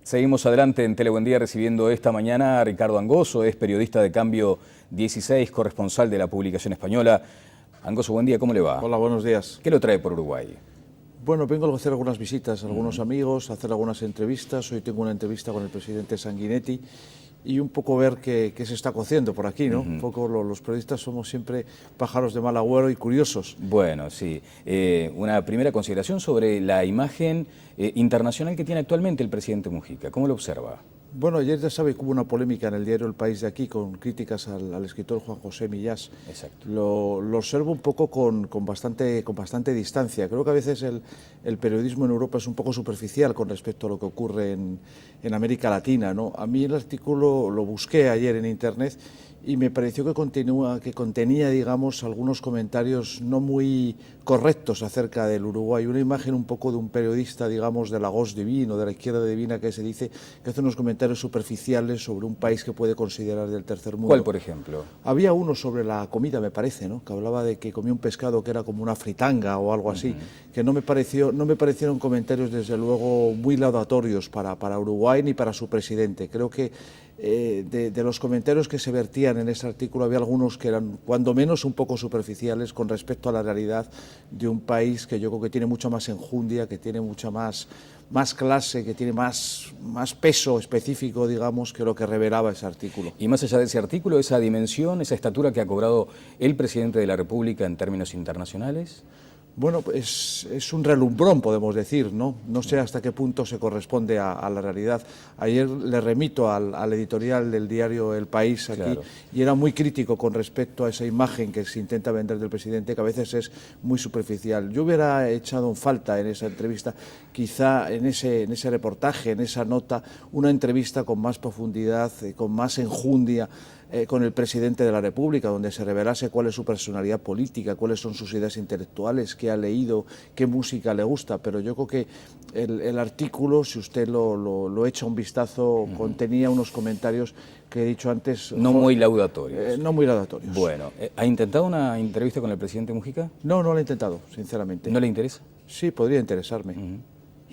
Seguimos adelante en Telebuendía recibiendo esta mañana a Ricardo Angoso, es periodista de Cambio 16, corresponsal de la publicación española. Angoso, buen día, ¿cómo le va? Hola, buenos días. ¿Qué lo trae por Uruguay? Bueno, vengo a hacer algunas visitas a algunos amigos, a hacer algunas entrevistas. Hoy tengo una entrevista con el presidente Sanguinetti y un poco ver qué se está cociendo por aquí, ¿no? Un poco los periodistas somos siempre pájaros de mal agüero y curiosos. Bueno, sí. Una primera consideración sobre la imagen internacional que tiene actualmente el presidente Mujica. ¿Cómo lo observa? Bueno, ayer ya sabe que hubo una polémica en el diario El País de aquí con críticas al escritor Juan José Millás. Exacto. Lo observo un poco con bastante distancia. Creo que a veces el periodismo en Europa es un poco superficial con respecto a lo que ocurre en América Latina, ¿no? A mí el artículo lo busqué ayer en Internet y me pareció que contenía, digamos, algunos comentarios no muy correctos acerca del Uruguay. Una imagen un poco de un periodista, digamos, de la gauche divine o de la izquierda divina que se dice que hace unos comentarios superficiales sobre un país que puede considerar del tercer mundo. ¿Cuál, por ejemplo? Había uno sobre la comida, me parece, ¿no? Que hablaba de que comía un pescado que era como una fritanga o algo así, que no me parecieron comentarios, desde luego, muy laudatorios para Uruguay ni para su presidente. Creo que de los comentarios que se vertían en ese artículo había algunos que eran cuando menos un poco superficiales con respecto a la realidad de un país que yo creo que tiene mucha más enjundia, que tiene mucha más clase, que tiene más peso específico, digamos, que lo que revelaba ese artículo. Y más allá de ese artículo, esa dimensión, esa estatura que ha cobrado el presidente de la República en términos internacionales. Bueno, pues es un relumbrón, podemos decir, ¿no? No sé hasta qué punto se corresponde a la realidad. Ayer le remito al editorial del diario El País aquí, claro, y era muy crítico con respecto a esa imagen que se intenta vender del presidente, que a veces es muy superficial. Yo hubiera echado en falta en esa entrevista, quizá en ese reportaje, en esa nota, una entrevista con más profundidad, con más enjundia, con el presidente de la República, donde se revelase cuál es su personalidad política, cuáles son sus ideas intelectuales, qué ha leído, qué música le gusta. Pero yo creo que el artículo, si usted lo echa un vistazo, contenía unos comentarios que he dicho antes... No muy laudatorios. No muy laudatorios. Bueno, ¿ha intentado una entrevista con el presidente Mujica? No lo he intentado, sinceramente. ¿No le interesa? Sí, podría interesarme.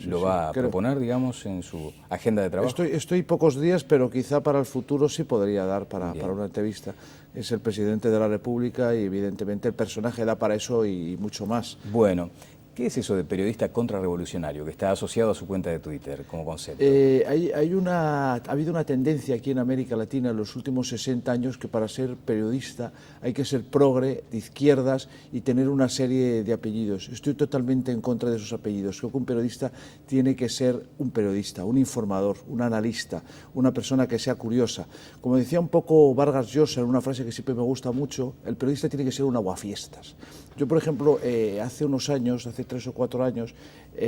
¿Lo va a proponer, digamos, en su agenda de trabajo? Estoy pocos días, pero quizá para el futuro sí podría dar para una entrevista. Es el presidente de la República y evidentemente el personaje da para eso y mucho más. Bueno, ¿qué es eso de periodista contrarrevolucionario que está asociado a su cuenta de Twitter como concepto? Ha habido una tendencia aquí en América Latina en los últimos 60 años que para ser periodista hay que ser progre, de izquierdas y tener una serie de apellidos. Estoy totalmente en contra de esos apellidos. Creo que un periodista tiene que ser un periodista, un informador, un analista, una persona que sea curiosa. Como decía un poco Vargas Llosa en una frase que siempre me gusta mucho, el periodista tiene que ser un aguafiestas. Yo, por ejemplo, hace unos años, hace 3 o 4 años,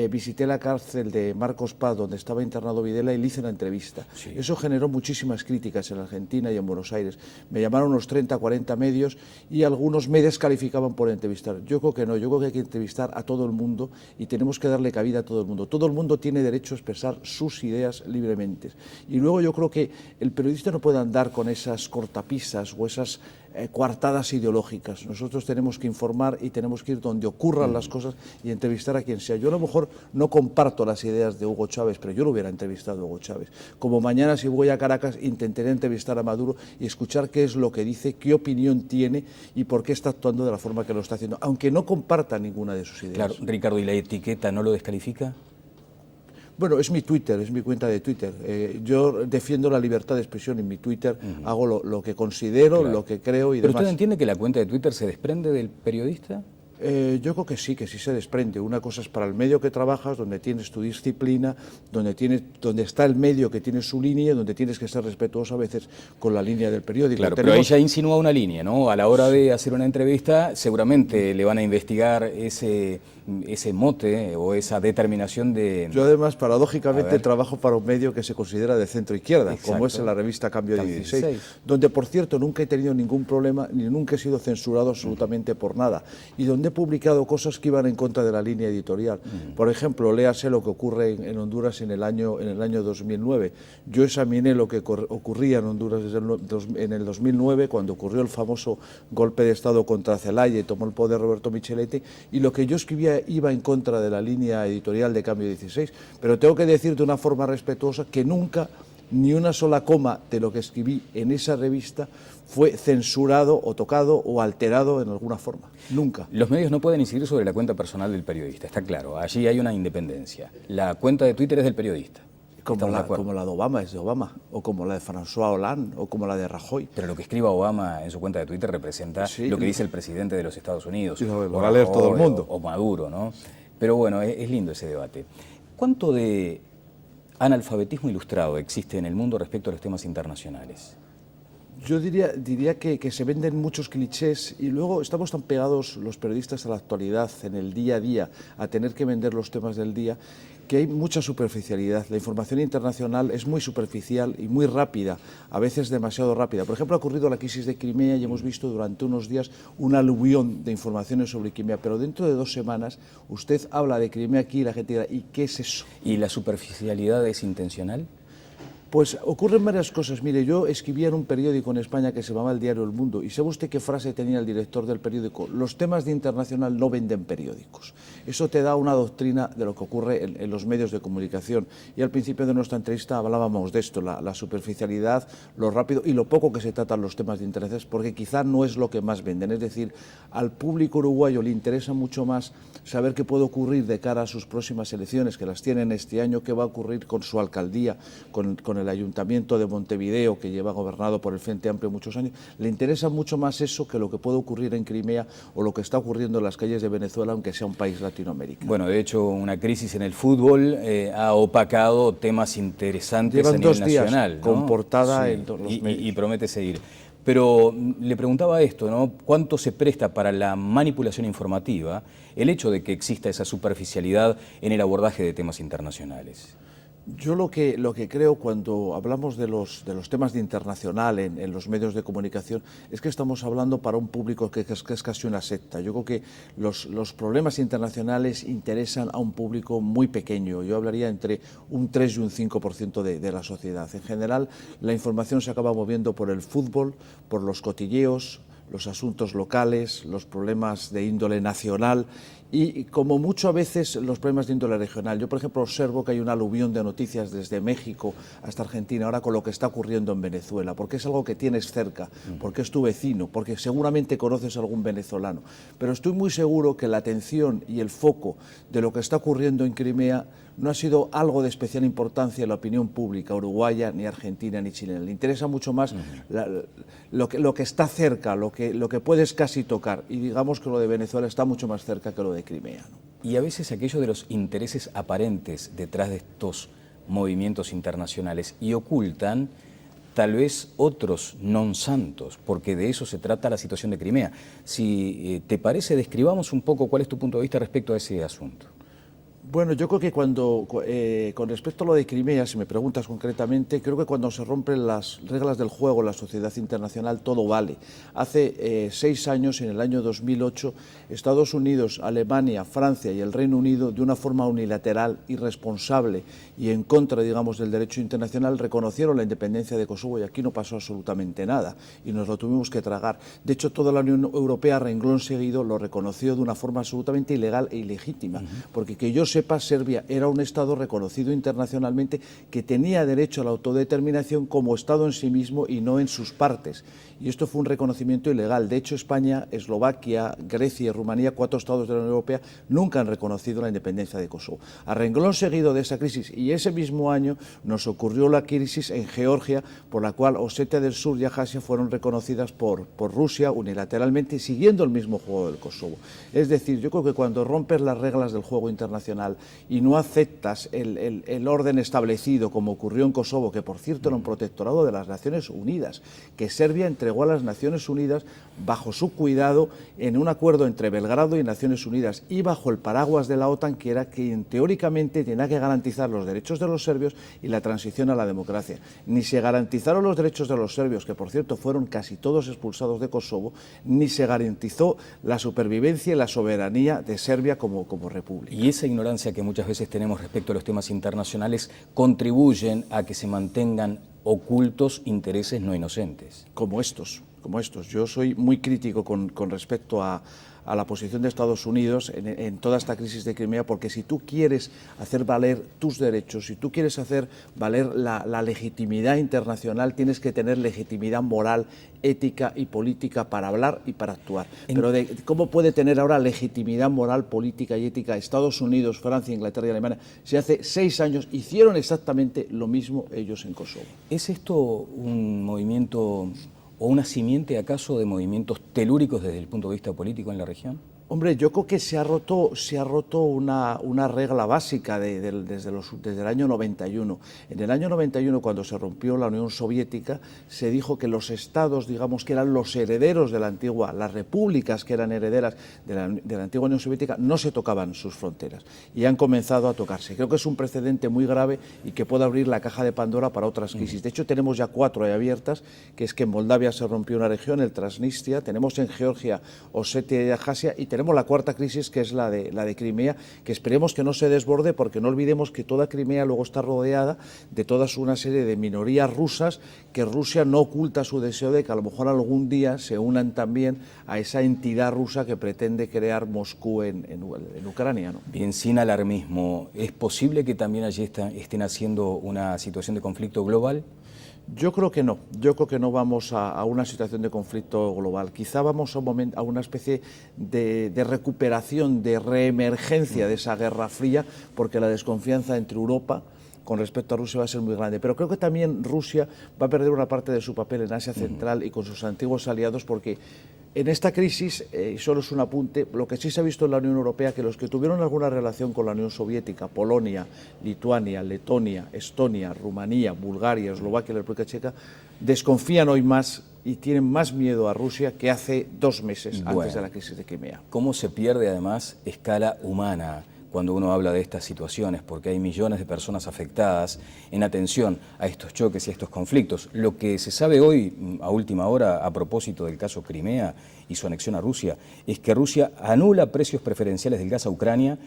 visité la cárcel de Marcos Paz, donde estaba internado Videla, y le hice una entrevista. Sí. Eso generó muchísimas críticas en Argentina y en Buenos Aires. Me llamaron unos 30, 40 medios y algunos me descalificaban por entrevistar. Yo creo que no, yo creo que hay que entrevistar a todo el mundo y tenemos que darle cabida a todo el mundo. Todo el mundo tiene derecho a expresar sus ideas libremente. Y luego yo creo que el periodista no puede andar con esas cortapisas o esas coartadas ideológicas. Nosotros tenemos que informar y tenemos que ir donde ocurran las cosas y entrevistar a quien sea. Yo a lo mejor no comparto las ideas de Hugo Chávez, pero yo lo hubiera entrevistado a Hugo Chávez. Como mañana, si voy a Caracas, intentaré entrevistar a Maduro y escuchar qué es lo que dice, qué opinión tiene y por qué está actuando de la forma que lo está haciendo, aunque no comparta ninguna de sus ideas. Claro, Ricardo, ¿y la etiqueta no lo descalifica? Bueno, es mi Twitter, es mi cuenta de Twitter. Yo defiendo la libertad de expresión en mi Twitter, hago lo que considero, lo que creo y demás. ¿Pero usted entiende que la cuenta de Twitter se desprende del periodista? Yo creo que sí se desprende. Una cosa es para el medio que trabajas, donde tienes tu disciplina, donde está el medio que tiene su línea, donde tienes que ser respetuoso a veces con la línea del periódico. Claro, pero ella insinúa una línea, ¿no? A la hora de hacer una entrevista, seguramente le van a investigar ese mote o esa determinación de... Yo además, paradójicamente, trabajo para un medio que se considera de centro-izquierda, como es la revista Cambio 16, donde, por cierto, nunca he tenido ningún problema, ni nunca he sido censurado absolutamente por nada, y donde donde he publicado cosas que iban en contra de la línea editorial. Por ejemplo, léase lo que ocurre en Honduras en el año 2009. Yo examiné lo que ocurría en Honduras en el 2009, cuando ocurrió el famoso golpe de Estado contra Zelaya y tomó el poder Roberto Micheletti, y lo que yo escribía iba en contra de la línea editorial de Cambio 16. Pero tengo que decir de una forma respetuosa que nunca, ni una sola coma de lo que escribí en esa revista fue censurado o tocado o alterado en alguna forma. Nunca. Los medios no pueden incidir sobre la cuenta personal del periodista, está claro. Allí hay una independencia. La cuenta de Twitter es del periodista. Como la de Obama es de Obama, o como la de François Hollande, o como la de Rajoy. Pero lo que escriba Obama en su cuenta de Twitter representa lo que dice el presidente de los Estados Unidos. Lo va a leer todo el mundo. O Maduro, ¿no? Pero bueno, es lindo ese debate. ¿Cuánto de analfabetismo ilustrado existe en el mundo respecto a los temas internacionales? Yo diría que se venden muchos clichés y luego estamos tan pegados los periodistas a la actualidad, en el día a día, a tener que vender los temas del día, que hay mucha superficialidad. La información internacional es muy superficial y muy rápida, a veces demasiado rápida. Por ejemplo, ha ocurrido la crisis de Crimea y hemos visto durante unos días un aluvión de informaciones sobre Crimea, pero dentro de 2 semanas usted habla de Crimea aquí y la gente dirá, ¿y qué es eso? ¿Y la superficialidad es intencional? Pues ocurren varias cosas. Mire, yo escribía en un periódico en España que se llamaba El Diario El Mundo, y ¿sabe usted qué frase tenía el director del periódico? Los temas de internacional no venden periódicos. Eso te da una doctrina de lo que ocurre en los medios de comunicación. Y al principio de nuestra entrevista hablábamos de esto, la superficialidad, lo rápido y lo poco que se tratan los temas de interés, porque quizá no es lo que más venden. Es decir, al público uruguayo le interesa mucho más saber qué puede ocurrir de cara a sus próximas elecciones, que las tienen este año, qué va a ocurrir con su alcaldía, con el Ayuntamiento de Montevideo, que lleva gobernado por el Frente Amplio muchos años. Le interesa mucho más eso que lo que puede ocurrir en Crimea o lo que está ocurriendo en las calles de Venezuela, aunque sea un país latinoamericano. Bueno, de hecho, una crisis en el fútbol ha opacado temas interesantes Llevan a nivel 2 días nacional, ¿no? con portada Sí, en todos los medios. y promete seguir. Pero le preguntaba esto, ¿no? ¿Cuánto se presta para la manipulación informativa el hecho de que exista esa superficialidad en el abordaje de temas internacionales? Yo lo que creo cuando hablamos de los temas de internacional en los medios de comunicación es que estamos hablando para un público que es casi una secta. Yo creo que los problemas internacionales interesan a un público muy pequeño. Yo hablaría entre un 3 y un 5% de la sociedad. En general, la información se acaba moviendo por el fútbol, por los cotilleos, los asuntos locales, los problemas de índole nacional y como mucho a veces los problemas de índole regional. Yo, por ejemplo, observo que hay un aluvión de noticias desde México hasta Argentina ahora con lo que está ocurriendo en Venezuela, porque es algo que tienes cerca, porque es tu vecino, porque seguramente conoces a algún venezolano. Pero estoy muy seguro que la atención y el foco de lo que está ocurriendo en Crimea no ha sido algo de especial importancia en la opinión pública uruguaya, ni argentina, ni chilena. Le interesa mucho más lo que está cerca, lo que puedes casi tocar. Y digamos que lo de Venezuela está mucho más cerca que lo de Crimea, ¿no? Y a veces aquello de los intereses aparentes detrás de estos movimientos internacionales y ocultan tal vez otros non santos, porque de eso se trata la situación de Crimea. Si te parece, describamos un poco cuál es tu punto de vista respecto a ese asunto. Bueno, yo creo que con respecto a lo de Crimea, si me preguntas concretamente, creo que cuando se rompen las reglas del juego en la sociedad internacional, todo vale. Hace 6 años, en el año 2008, Estados Unidos, Alemania, Francia y el Reino Unido, de una forma unilateral, irresponsable y en contra, digamos, del derecho internacional, reconocieron la independencia de Kosovo y aquí no pasó absolutamente nada y nos lo tuvimos que tragar. De hecho, toda la Unión Europea, a renglón seguido, lo reconoció de una forma absolutamente ilegal e ilegítima, porque que yo sepa, Serbia era un Estado reconocido internacionalmente que tenía derecho a la autodeterminación como Estado en sí mismo y no en sus partes. Y esto fue un reconocimiento ilegal. De hecho, España, Eslovaquia, Grecia y Rumanía, 4 estados de la Unión Europea, nunca han reconocido la independencia de Kosovo. A renglón seguido de esa crisis, y ese mismo año nos ocurrió la crisis en Georgia, por la cual Osetia del Sur y Abjasia fueron reconocidas por Rusia unilateralmente, siguiendo el mismo juego del Kosovo. Es decir, yo creo que cuando rompes las reglas del juego internacional internacional y no aceptas el orden establecido, como ocurrió en Kosovo, que por cierto era un protectorado de las Naciones Unidas, que Serbia entregó a las Naciones Unidas bajo su cuidado en un acuerdo entre Belgrado y Naciones Unidas y bajo el paraguas de la OTAN, que era quien teóricamente tenía que garantizar los derechos de los serbios y la transición a la democracia. Ni se garantizaron los derechos de los serbios, que por cierto fueron casi todos expulsados de Kosovo, ni se garantizó la supervivencia y la soberanía de Serbia como república. Y esa ignorancia que muchas veces tenemos respecto a los temas internacionales contribuyen a que se mantengan ocultos intereses no inocentes. Como estos. Yo soy muy crítico con respecto a la posición de Estados Unidos en toda esta crisis de Crimea, porque si tú quieres hacer valer tus derechos, si tú quieres hacer valer la legitimidad internacional, tienes que tener legitimidad moral, ética y política para hablar y para actuar. Pero ¿cómo puede tener ahora legitimidad moral, política y ética Estados Unidos, Francia, Inglaterra y Alemania si hace 6 años hicieron exactamente lo mismo ellos en Kosovo? ¿Es esto un movimiento o una simiente acaso de movimientos telúricos desde el punto de vista político en la región? Hombre, yo creo que se ha roto una regla básica desde el año 91. En el año 91, cuando se rompió la Unión Soviética, se dijo que los estados, digamos, que eran los herederos de la antigua, las repúblicas que eran herederas de la antigua Unión Soviética, no se tocaban sus fronteras y han comenzado a tocarse. Creo que es un precedente muy grave y que puede abrir la caja de Pandora para otras crisis. De hecho, tenemos ya 4 ahí abiertas, que es que en Moldavia se rompió una región, el Transnistria, tenemos en Georgia Osetia y Abjasia, y tenemos la cuarta crisis, que es la de Crimea, que esperemos que no se desborde, porque no olvidemos que toda Crimea luego está rodeada de toda una serie de minorías rusas, que Rusia no oculta su deseo de que a lo mejor algún día se unan también a esa entidad rusa que pretende crear Moscú en Ucrania, ¿no? Bien, sin alarmismo, ¿es posible que también allí estén haciendo una situación de conflicto global? Yo creo que no vamos a una situación de conflicto global. Quizá vamos a una especie de recuperación, de reemergencia de esa Guerra Fría, porque la desconfianza entre Europa con respecto a Rusia va a ser muy grande. Pero creo que también Rusia va a perder una parte de su papel en Asia Central y con sus antiguos aliados, porque en esta crisis, solo es un apunte, lo que sí se ha visto en la Unión Europea, que los que tuvieron alguna relación con la Unión Soviética, Polonia, Lituania, Letonia, Estonia, Rumanía, Bulgaria, Eslovaquia y la República Checa, desconfían hoy más y tienen más miedo a Rusia que hace 2 meses antes de la crisis de Crimea. ¿Cómo se pierde además escala humana cuando uno habla de estas situaciones? Porque hay millones de personas afectadas en atención a estos choques y a estos conflictos. Lo que se sabe hoy, a última hora, a propósito del caso Crimea y su anexión a Rusia, es que Rusia anula precios preferenciales del gas a Ucrania,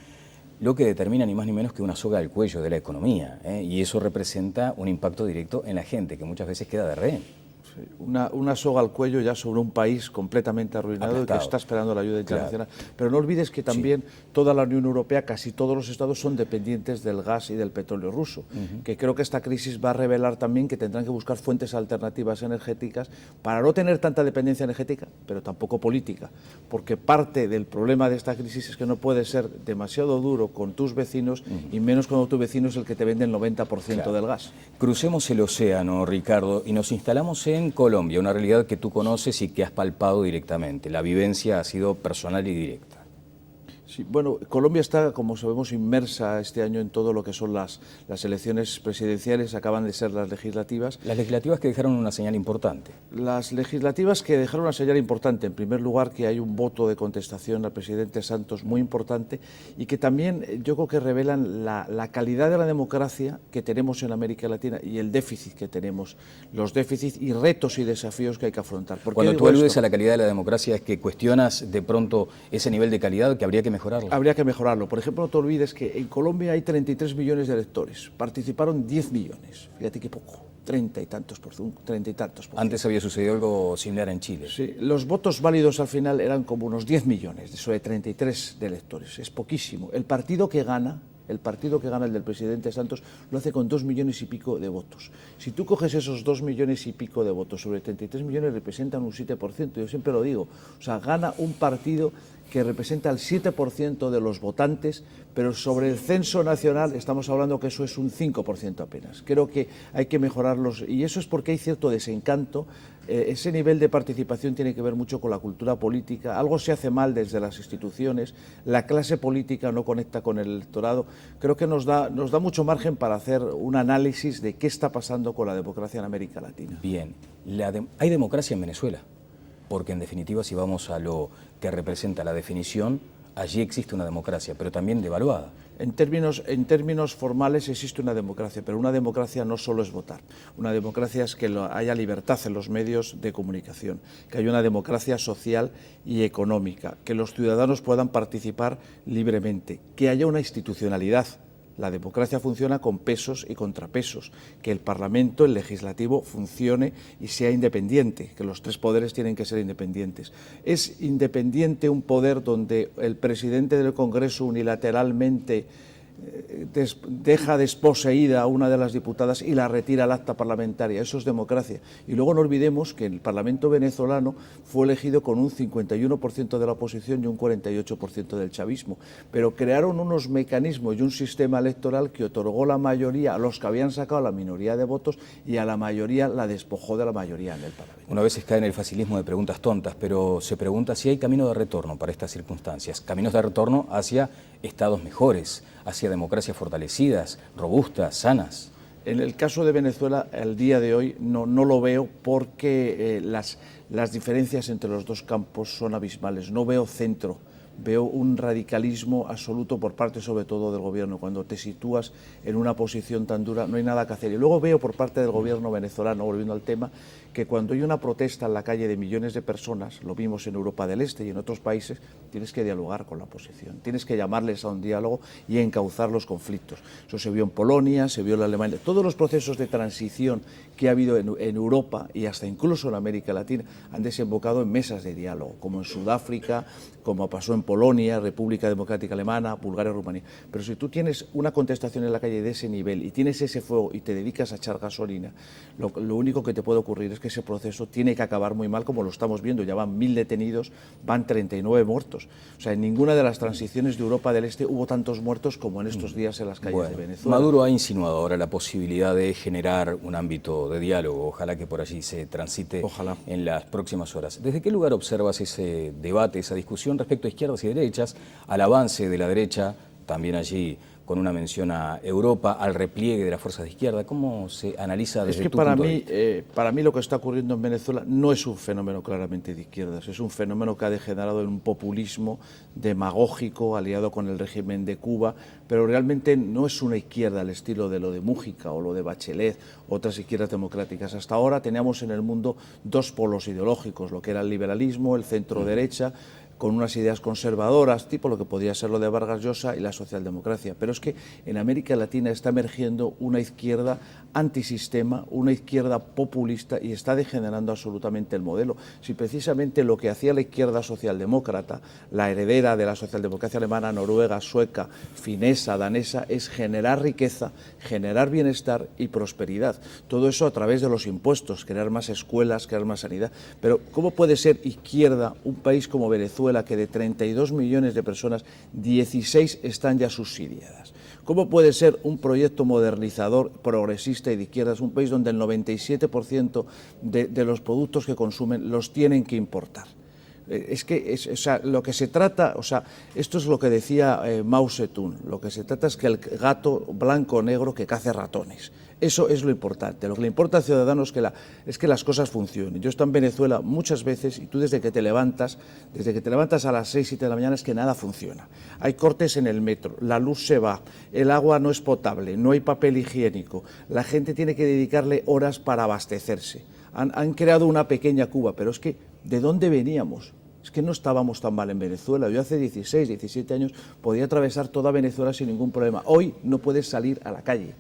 lo que determina ni más ni menos que una soga al cuello de la economía, y eso representa un impacto directo en la gente, que muchas veces queda de rehén. Una soga al cuello ya sobre un país completamente arruinado, aplastado, y que está esperando la ayuda internacional. Claro. Pero no olvides que también toda la Unión Europea, casi todos los estados son dependientes del gas y del petróleo ruso, que creo que esta crisis va a revelar también que tendrán que buscar fuentes alternativas energéticas para no tener tanta dependencia energética, pero tampoco política, porque parte del problema de esta crisis es que no puedes ser demasiado duro con tus vecinos y menos cuando tu vecino es el que te vende el 90% del gas. Crucemos el océano, Ricardo, y nos instalamos en Colombia, una realidad que tú conoces y que has palpado directamente. La vivencia ha sido personal y directa. Sí, bueno, Colombia está, como sabemos, inmersa este año en todo lo que son las elecciones presidenciales, acaban de ser las legislativas. Las legislativas que dejaron una señal importante. Las legislativas que dejaron una señal importante, en primer lugar, que hay un voto de contestación al presidente Santos muy importante y que también yo creo que revelan la calidad de la democracia que tenemos en América Latina y el déficit que tenemos, los déficits y retos y desafíos que hay que afrontar. Cuando tú aludes a la calidad de la democracia, ¿es que cuestionas de pronto ese nivel de calidad que habría que mejorarlo? Habría que mejorarlo. Por ejemplo, no te olvides que en Colombia hay 33 millones de electores, participaron 10 millones, fíjate qué poco. 30 y tantos por ciento. Antes había sucedido algo similar en Chile. Sí, los votos válidos al final eran como unos 10 millones, sobre 33 de electores, es poquísimo. El partido que gana, el del presidente Santos, lo hace con 2 millones y pico de votos. Si tú coges esos 2 millones y pico de votos sobre 33 millones, representan un 7%, yo siempre lo digo. O sea, gana un partido que representa el 7% de los votantes, pero sobre el censo nacional estamos hablando que eso es un 5% apenas. Creo que hay que mejorarlos, y eso es porque hay cierto desencanto. Ese nivel de participación tiene que ver mucho con la cultura política. Algo se hace mal desde las instituciones, la clase política no conecta con el electorado. Creo que nos da mucho margen para hacer un análisis de qué está pasando con la democracia en América Latina. Bien, ¿hay democracia en Venezuela? Porque en definitiva, si vamos a lo que representa la definición, allí existe una democracia, pero también devaluada. En términos formales existe una democracia, pero una democracia no solo es votar. Una democracia es que haya libertad en los medios de comunicación, que haya una democracia social y económica, que los ciudadanos puedan participar libremente, que haya una institucionalidad. La democracia funciona con pesos y contrapesos, que el Parlamento, el legislativo, funcione y sea independiente, que los tres poderes tienen que ser independientes. Es independiente un poder donde el presidente del Congreso unilateralmente deja desposeída a una de las diputadas y la retira al acta parlamentaria. Eso es democracia. Y luego no olvidemos que el Parlamento venezolano fue elegido con un 51% de la oposición y un 48% del chavismo, pero crearon unos mecanismos y un sistema electoral que otorgó la mayoría a los que habían sacado la minoría de votos y a la mayoría la despojó de la mayoría en el Parlamento. Una vez cae en el facilismo de preguntas tontas, pero se pregunta si hay camino de retorno para estas circunstancias, caminos de retorno hacia estados mejores, hacia democracias fortalecidas, robustas, sanas. En el caso de Venezuela, el día de hoy no lo veo porque las diferencias entre los dos campos son abismales. No veo centro, veo un radicalismo absoluto por parte sobre todo del gobierno. Cuando te sitúas en una posición tan dura no hay nada que hacer. Y luego veo por parte del gobierno venezolano, volviendo al tema, que cuando hay una protesta en la calle de millones de personas, lo vimos en Europa del Este y en otros países, tienes que dialogar con la oposición, tienes que llamarles a un diálogo y encauzar los conflictos. Eso se vio en Polonia, se vio en Alemania. Todos los procesos de transición que ha habido en Europa y hasta incluso en América Latina han desembocado en mesas de diálogo, como en Sudáfrica, como pasó en Polonia, República Democrática Alemana, Bulgaria, Rumanía. Pero si tú tienes una contestación en la calle de ese nivel y tienes ese fuego y te dedicas a echar gasolina, lo único que te puede ocurrir es que ese proceso tiene que acabar muy mal, como lo estamos viendo. Ya van 1000 detenidos, van 39 muertos. O sea, en ninguna de las transiciones de Europa del Este hubo tantos muertos como en estos días en las calles de Venezuela. Maduro ha insinuado ahora la posibilidad de generar un ámbito de diálogo. Ojalá que por allí se transite en las próximas horas. ¿Desde qué lugar observas ese debate, esa discusión respecto a izquierdas y derechas, al avance de la derecha, también allí con una mención a Europa, al repliegue de las fuerzas de izquierda? ¿Cómo se analiza desde tu punto de vista? Para mí lo que está ocurriendo en Venezuela no es un fenómeno claramente de izquierdas, es un fenómeno que ha degenerado en un populismo demagógico aliado con el régimen de Cuba, pero realmente no es una izquierda al estilo de lo de Mújica o lo de Bachelet, otras izquierdas democráticas. Hasta ahora teníamos en el mundo dos polos ideológicos, lo que era el liberalismo, el centro derecha, con unas ideas conservadoras, tipo lo que podría ser lo de Vargas Llosa y la socialdemocracia. Pero es que en América Latina está emergiendo una izquierda antisistema, una izquierda populista y está degenerando absolutamente el modelo. Si precisamente lo que hacía la izquierda socialdemócrata, la heredera de la socialdemocracia alemana, noruega, sueca, finesa, danesa, es generar riqueza, generar bienestar y prosperidad. Todo eso a través de los impuestos, crear más escuelas, crear más sanidad. Pero ¿cómo puede ser izquierda un país como Venezuela, que de 32 millones de personas, 16 están ya subsidiadas? ¿Cómo puede ser un proyecto modernizador, progresista y de izquierdas un país donde el 97% de los productos que consumen los tienen que importar? O sea, lo que se trata, o sea, esto es lo que decía Mao Zedong, lo que se trata es que el gato blanco o negro que cace ratones. Eso es lo importante. Lo que le importa al ciudadano es que las cosas funcionen. Yo he estado en Venezuela muchas veces y tú desde que te levantas a las 6, 7 de la mañana es que nada funciona. Hay cortes en el metro, la luz se va, el agua no es potable, no hay papel higiénico, la gente tiene que dedicarle horas para abastecerse. Han creado una pequeña Cuba, pero es que ¿de dónde veníamos? Es que no estábamos tan mal en Venezuela. Yo hace 16, 17 años podía atravesar toda Venezuela sin ningún problema. Hoy no puedes salir a la calle.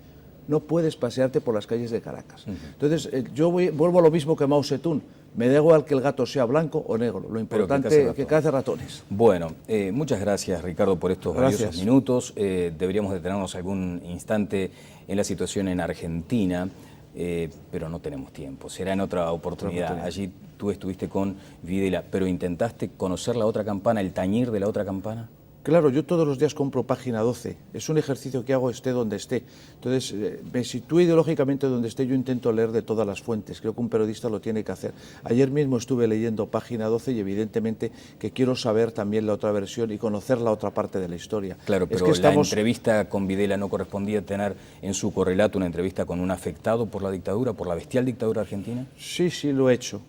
No puedes pasearte por las calles de Caracas. Entonces, yo vuelvo a lo mismo que Mao Zedong. Me da igual que el gato sea blanco o negro. Lo importante es que cace ratones. Bueno, muchas gracias, Ricardo, por estos valiosos minutos. Deberíamos detenernos algún instante en la situación en Argentina, pero no tenemos tiempo. Será en otra oportunidad. Allí tú estuviste con Videla, pero ¿intentaste conocer la otra campana, el tañir de la otra campana? Claro, yo todos los días compro Página 12. Es un ejercicio que hago esté donde esté. Entonces, me sitúo ideológicamente donde esté, yo intento leer de todas las fuentes. Creo que un periodista lo tiene que hacer. Ayer mismo estuve leyendo Página 12 y evidentemente que quiero saber también la otra versión y conocer la otra parte de la historia. Claro, pero la entrevista con Videla no correspondía tener en su correlato una entrevista con un afectado por la dictadura, por la bestial dictadura argentina. Sí, sí, lo he hecho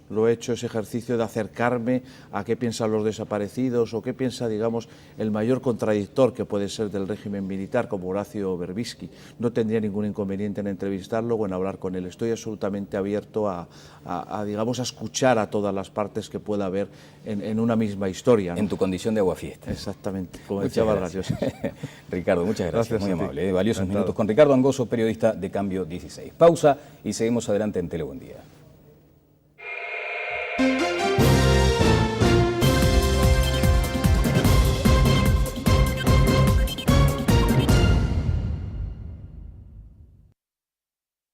ese ejercicio de acercarme a qué piensan los desaparecidos o qué piensa, digamos, el mayor contradictor que puede ser del régimen militar, como Horacio Berbisky. No tendría ningún inconveniente en entrevistarlo o en hablar con él. Estoy absolutamente abierto digamos, a escuchar a todas las partes que pueda haber en una misma historia, ¿no? En tu condición de aguafiesta. Exactamente, como decía Vargas Llosa. Ricardo, muchas gracias, muy amable. Valiosos Encantado. minutos con Ricardo Angoso, periodista de Cambio 16. Pausa y seguimos adelante en Tele Buen Día.